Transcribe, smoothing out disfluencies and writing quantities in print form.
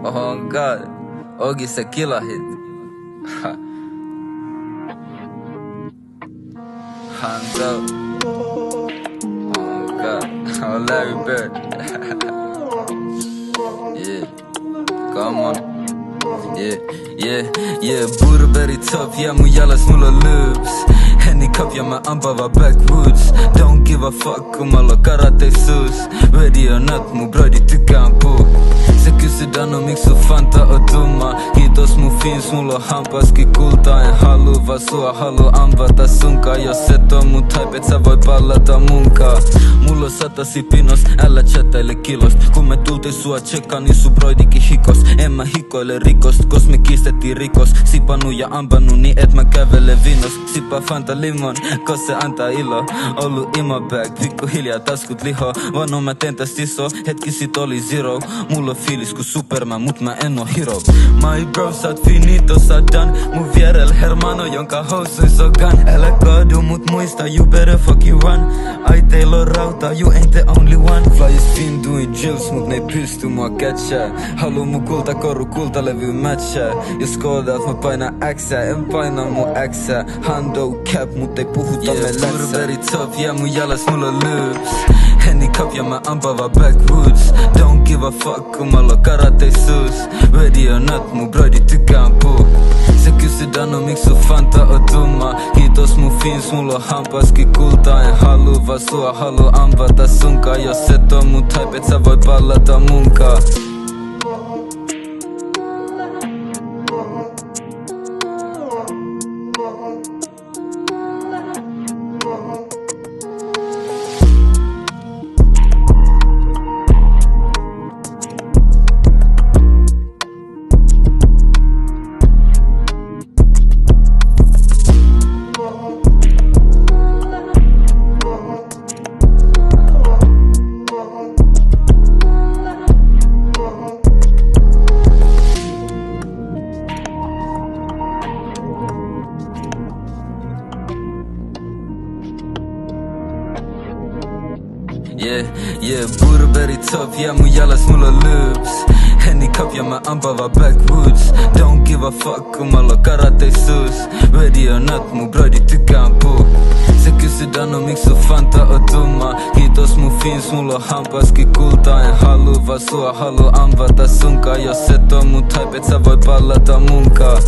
Oh god, Ogi se killer hit. Hands up. Oh god, oh Larry Bird. Yeah, come on. Yeah, borde very tough, yeah mun jävla smulla loops. Henny cup, ja mä ampava backwoods. Don't give a fuck om alla karate sus. Ready or not, mun brödi tykkää puu. Se kysytään on miksi sun fanta on tumma. Kiitos mun fins, mulla on hampaski kultaa. En haluu vaan sua, haluu ampata sunkaan. Jos et on mun type, et sä voi pallata munkaan. Mulla on 100 pinos, älä chattaile kilost. Kun me tultiin sua tsekkaan, niin sun broidikin hikos. En mä hikoile rikost, kos me kiistettiin rikos. Sipannut ja ampannut niin et mä kävele vinos. Sippaa Fanta limon, kos se antaa ilo. Ollu imabag, pikku hiljaa taskut liho. Vano mä teen täst iso, hetki sit oli zero. Mulla on fiilis ku Superman, mut mä en oo hero. My bro, sä oot finito, sä done. Mun vierel hermano, jonka housuis on gun. Älä kaadu, mut muista, you better fucking run. Ai teillä on rauta, you ain't the only one. Flyers fin doing drills, mut ne ei pysty mua catchaa. Haluu mun kultakoru, kultalevy matchaa. Jos koodaat mä paina Xää, en paina mun Xää. Hando cap, mut ei puhuta me läksää. Yeah, very tough, yeah mun jalas mulla on loops. Henny cup, ja mä ampava backwoods. Don't give a fuck om alla karate sus. Ready or not, mun brödi tykkää puu. Se kysytään on miksi sun fanta on tumma. Kiitos mun fins, mulla on hampaski kultaa. En haluu vaan sua, haluu ampata sunkaan. Jos et on mun type, et sä voi pallata munkaan. Yeah, borde very tough, yeah mun jalas mulla on loops. Henny cup, ja mä ampava backwoods. Don't give a fuck om alla karate sus. Ready or not, mun brödi tykkää puu. Se kysytään on miksi sun fanta on tumma. Kiitos mun fins, mulla on hampaski kultaa. En haluu vaan sua, haluu ampata sunkaan. Jos et on mun type, et sä voi pallata munkaan.